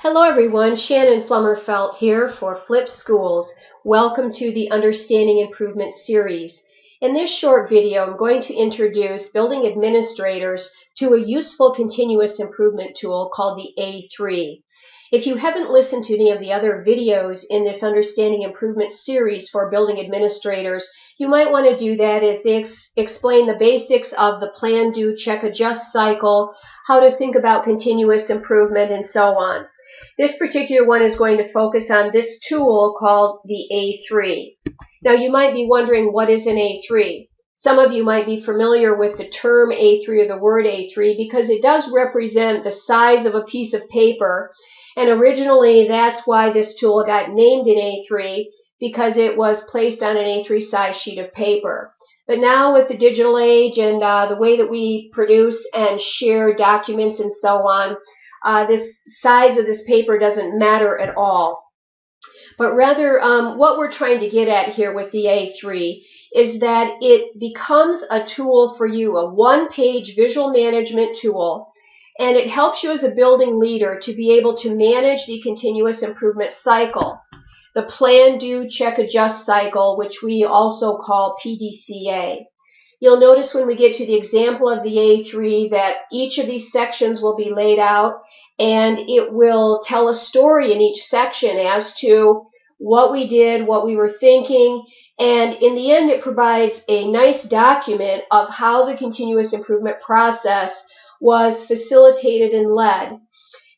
Hello everyone, Shannon Flummerfelt here for Flip Schools. Welcome to the Understanding Improvement series. In this short video, I'm going to introduce building administrators to a useful continuous improvement tool called the A3. If you haven't listened to any of the other videos in this Understanding Improvement series for building administrators, you might want to do that as they explain the basics of the plan, do, check, adjust cycle, how to think about continuous improvement, and so on. This particular one is going to focus on this tool called the A3. Now you might be wondering, what is an A3? Some of you might be familiar with the term A3 or the word A3 because it does represent the size of a piece of paper, and originally that's why this tool got named an A3, because it was placed on an A3 size sheet of paper. But now with the digital age and the way that we produce and share documents and so on, this size of this paper doesn't matter at all. But rather, what we're trying to get at here with the A3 is that it becomes a tool for you, a one-page visual management tool, and it helps you as a building leader to be able to manage the continuous improvement cycle, the plan, do, check, adjust cycle, which we also call PDCA. You'll notice when we get to the example of the A3 that each of these sections will be laid out, and it will tell a story in each section as to what we did, what we were thinking, and in the end it provides a nice document of how the continuous improvement process was facilitated and led.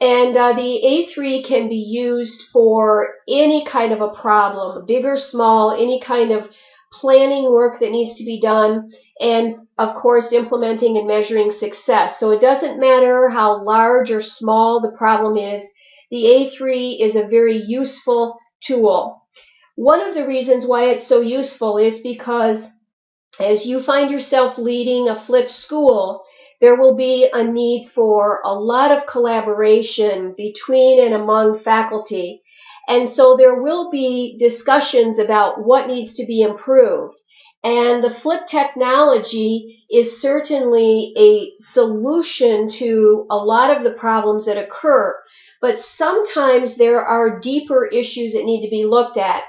And the A3 can be used for any kind of a problem, big or small, any kind of planning work that needs to be done, and of course implementing and measuring success. So it doesn't matter how large or small the problem is, the A3 is a very useful tool. One of the reasons why it's so useful is because as you find yourself leading a flipped school, there will be a need for a lot of collaboration between and among faculty. And so there will be discussions about what needs to be improved. And the flip technology is certainly a solution to a lot of the problems that occur. But sometimes there are deeper issues that need to be looked at.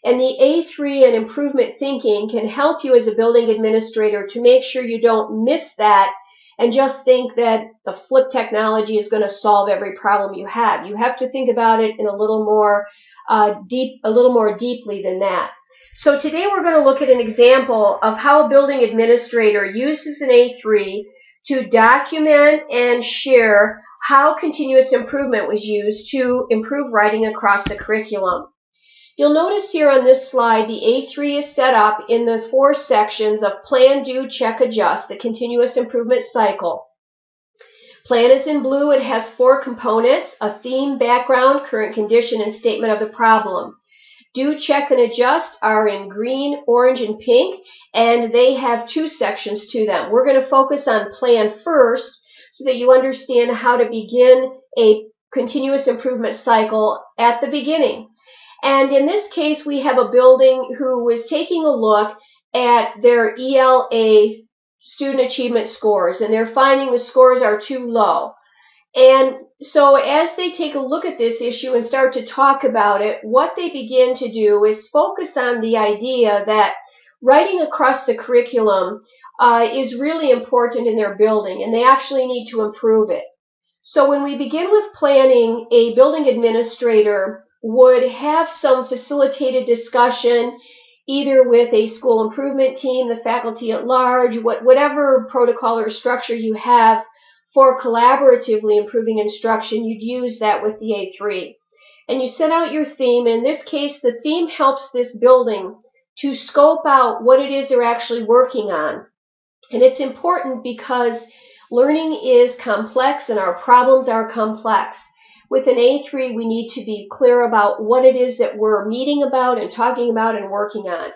And the A3 and improvement thinking can help you as a building administrator to make sure you don't miss that and just think that the flip technology is going to solve every problem you have. You have to think about it in a little more deeply than that. So today we're going to look at an example of how a building administrator uses an A3 to document and share how continuous improvement was used to improve writing across the curriculum. You'll notice here on this slide the A3 is set up in the 4 sections of plan, do, check, adjust, the continuous improvement cycle. Plan is in blue. It has 4 components: a theme, background, current condition, and statement of the problem. Do, check, and adjust are in green, orange, and pink, and they have 2 sections to them. We're going to focus on plan first so that you understand how to begin a continuous improvement cycle at the beginning. And in this case, we have a building who was taking a look at their ELA student achievement scores, and they're finding the scores are too low. And so as they take a look at this issue and start to talk about it, what they begin to do is focus on the idea that writing across the curriculum is really important in their building, and they actually need to improve it. So when we begin with planning, a building administrator would have some facilitated discussion either with a school improvement team, the faculty at large, whatever protocol or structure you have for collaboratively improving instruction, you'd use that with the A3. And you set out your theme. In this case, the theme helps this building to scope out what it is they're actually working on. And it's important because learning is complex and our problems are complex. With an A3, we need to be clear about what it is that we're meeting about and talking about and working on.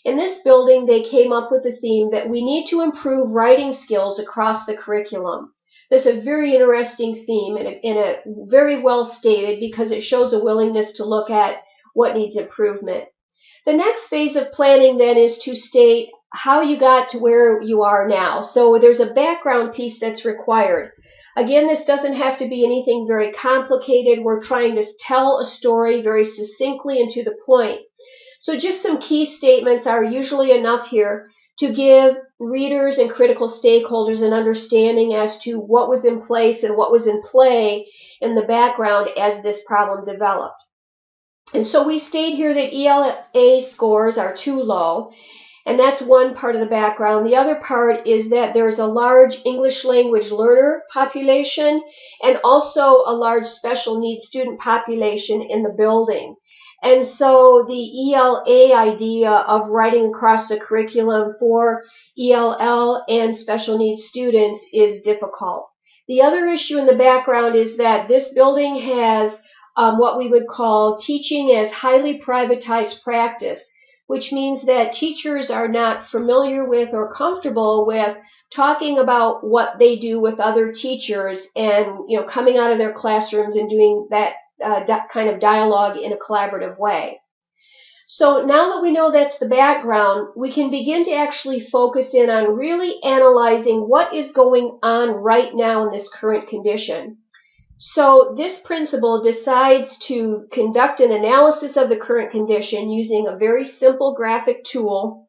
In this building, they came up with the theme that we need to improve writing skills across the curriculum. This is a very interesting theme and very well stated because it shows a willingness to look at what needs improvement. The next phase of planning then is to state how you got to where you are now. So there's a background piece that's required. Again, this doesn't have to be anything very complicated. We're trying to tell a story very succinctly and to the point. So just some key statements are usually enough here to give readers and critical stakeholders an understanding as to what was in place and what was in play in the background as this problem developed. And so we state here that ELA scores are too low, and that's one part of the background. The other part is that there's a large English language learner population and also a large special needs student population in the building. And so the ELA idea of writing across the curriculum for ELL and special needs students is difficult. The other issue in the background is that this building has what we would call teaching as highly privatized practice, which means that teachers are not familiar with or comfortable with talking about what they do with other teachers and coming out of their classrooms and doing that kind of dialogue in a collaborative way. So now that we know that's the background, we can begin to actually focus in on really analyzing what is going on right now in this current condition. So this principal decides to conduct an analysis of the current condition using a very simple graphic tool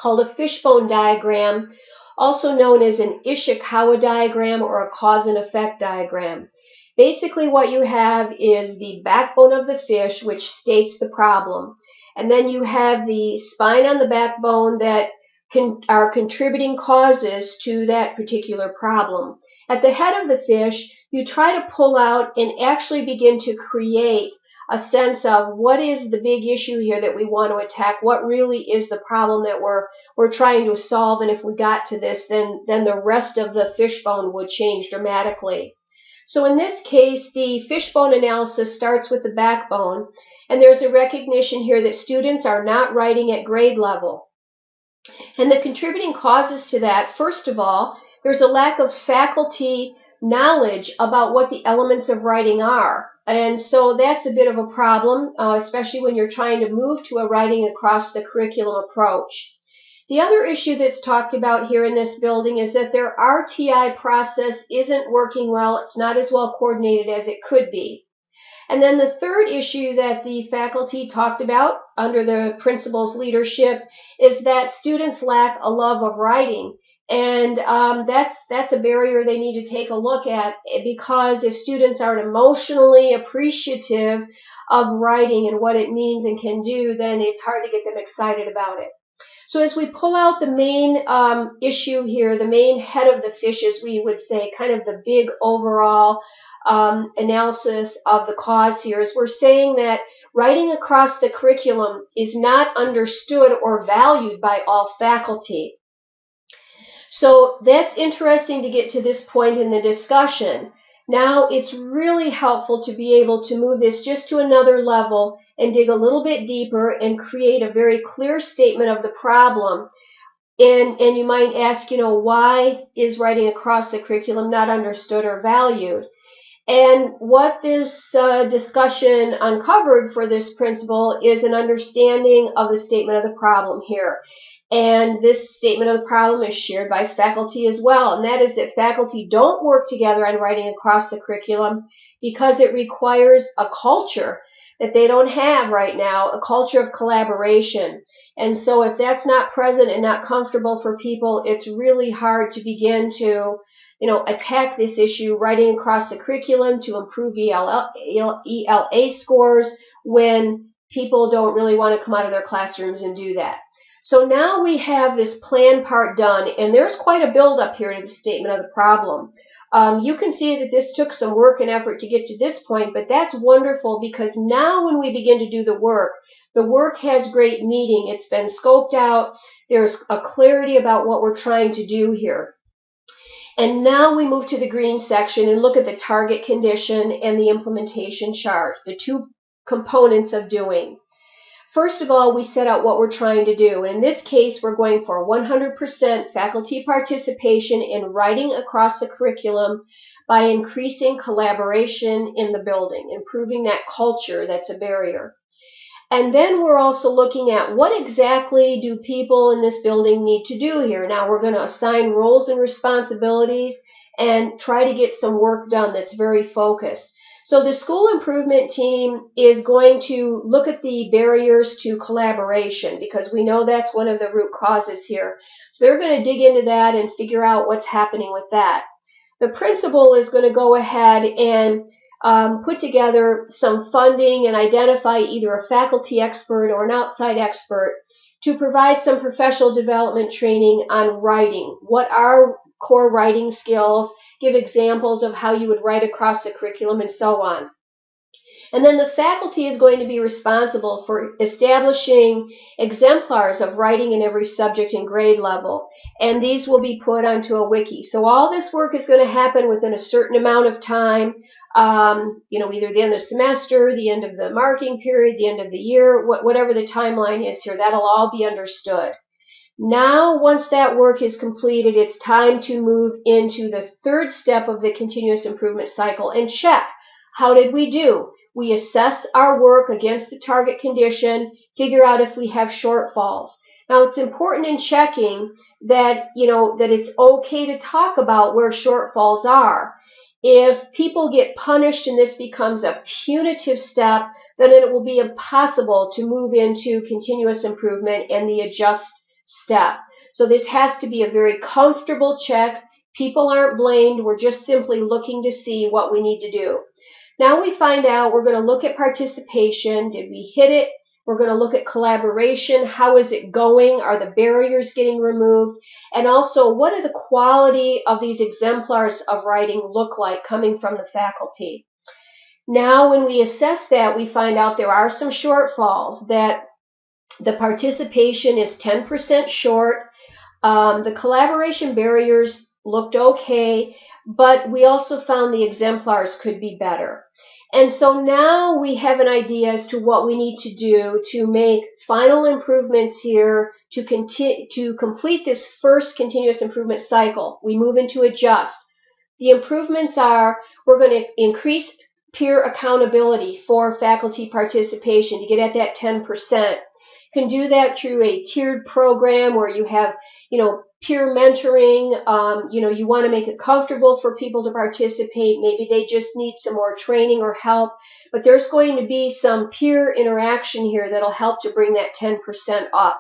called a fishbone diagram, also known as an Ishikawa diagram or a cause and effect diagram. Basically what you have is the backbone of the fish, which states the problem. And then you have the spine on the backbone that are contributing causes to that particular problem. At the head of the fish, you try to pull out and actually begin to create a sense of what is the big issue here that we want to attack, what really is the problem that we're trying to solve, and if we got to this, then the rest of the fishbone would change dramatically. So in this case, the fishbone analysis starts with the backbone, and there's a recognition here that students are not writing at grade level. And the contributing causes to that, first of all, there's a lack of faculty knowledge about what the elements of writing are. And so that's a bit of a problem, especially when you're trying to move to a writing across the curriculum approach. The other issue that's talked about here in this building is that their RTI process isn't working well. It's not as well coordinated as it could be. And then the third issue that the faculty talked about under the principal's leadership is that students lack a love of writing. And that's a barrier they need to take a look at, because if students aren't emotionally appreciative of writing and what it means and can do, then it's hard to get them excited about it. So as we pull out the main issue here, the main head of the fish, as we would say, kind of the big overall analysis of the cause here, is we're saying that writing across the curriculum is not understood or valued by all faculty. So that's interesting to get to this point in the discussion. Now it's really helpful to be able to move this just to another level and dig a little bit deeper and create a very clear statement of the problem. And you might ask, why is writing across the curriculum not understood or valued? And what this discussion uncovered for this principal is an understanding of the statement of the problem here. And this statement of the problem is shared by faculty as well, and that is that faculty don't work together on writing across the curriculum because it requires a culture that they don't have right now, a culture of collaboration. And so if that's not present and not comfortable for people, it's really hard to begin to attack this issue, writing across the curriculum to improve ELA scores when people don't really want to come out of their classrooms and do that. So now we have this plan part done, and there's quite a build-up here to the statement of the problem. You can see that this took some work and effort to get to this point, but that's wonderful because now when we begin to do the work has great meaning. It's been scoped out. There's a clarity about what we're trying to do here. And now we move to the green section and look at the target condition and the implementation chart, the two components of doing. First of all, we set out what we're trying to do. And in this case, we're going for 100% faculty participation in writing across the curriculum by increasing collaboration in the building, improving that culture that's a barrier. And then we're also looking at what exactly do people in this building need to do here. Now we're going to assign roles and responsibilities and try to get some work done that's very focused. So the school improvement team is going to look at the barriers to collaboration, because we know that's one of the root causes here. So they're going to dig into that and figure out what's happening with that. The principal is going to go ahead and put together some funding and identify either a faculty expert or an outside expert to provide some professional development training on writing. What are core writing skills? Give examples of how you would write across the curriculum and so on. And then the faculty is going to be responsible for establishing exemplars of writing in every subject and grade level. And these will be put onto a wiki. So all this work is going to happen within a certain amount of time, either the end of the semester, the end of the marking period, the end of the year, whatever the timeline is here. That'll all be understood. Now, once that work is completed, it's time to move into the third step of the continuous improvement cycle and check. How did we do? We assess our work against the target condition, figure out if we have shortfalls. Now, it's important in checking that, that it's okay to talk about where shortfalls are. If people get punished and this becomes a punitive step, then it will be impossible to move into continuous improvement and the adjust step. So this has to be a very comfortable check. People aren't blamed. We're just simply looking to see what we need to do. Now we find out, we're going to look at participation. Did we hit it? We're going to look at collaboration. How is it going? Are the barriers getting removed? And also, what do the quality of these exemplars of writing look like coming from the faculty? Now, when we assess that, we find out there are some shortfalls, that the participation is 10% short. The collaboration barriers looked okay, but we also found the exemplars could be better. And so now we have an idea as to what we need to do to make final improvements here to complete this first continuous improvement cycle. We move into adjust. The improvements are, we're going to increase peer accountability for faculty participation to get at that 10%. Can do that through a tiered program where you have, peer mentoring. You want to make it comfortable for people to participate. Maybe they just need some more training or help. But there's going to be some peer interaction here that'll help to bring that 10% up.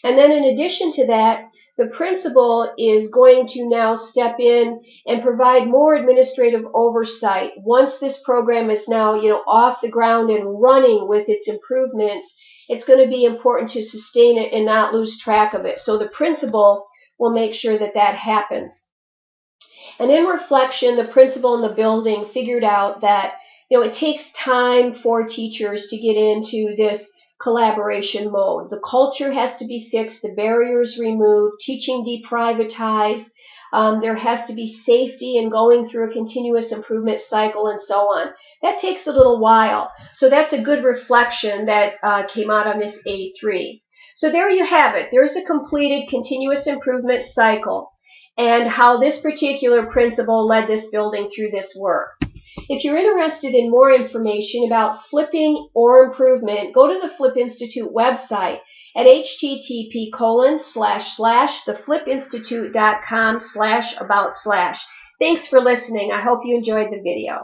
And then in addition to that, the principal is going to now step in and provide more administrative oversight. Once this program is now, off the ground and running with its improvements, it's going to be important to sustain it and not lose track of it. So the principal will make sure that that happens. And in reflection, the principal in the building figured out that, it takes time for teachers to get into this collaboration mode. The culture has to be fixed, the barriers removed, teaching deprivatized. There has to be safety in going through a continuous improvement cycle and so on. That takes a little while. So that's a good reflection that came out on this A3. So there you have it. There's the completed continuous improvement cycle and how this particular principal led this building through this work. If you're interested in more information about flipping or improvement, go to the Flip Institute website at http://theflipinstitute.com/about/. Thanks for listening. I hope you enjoyed the video.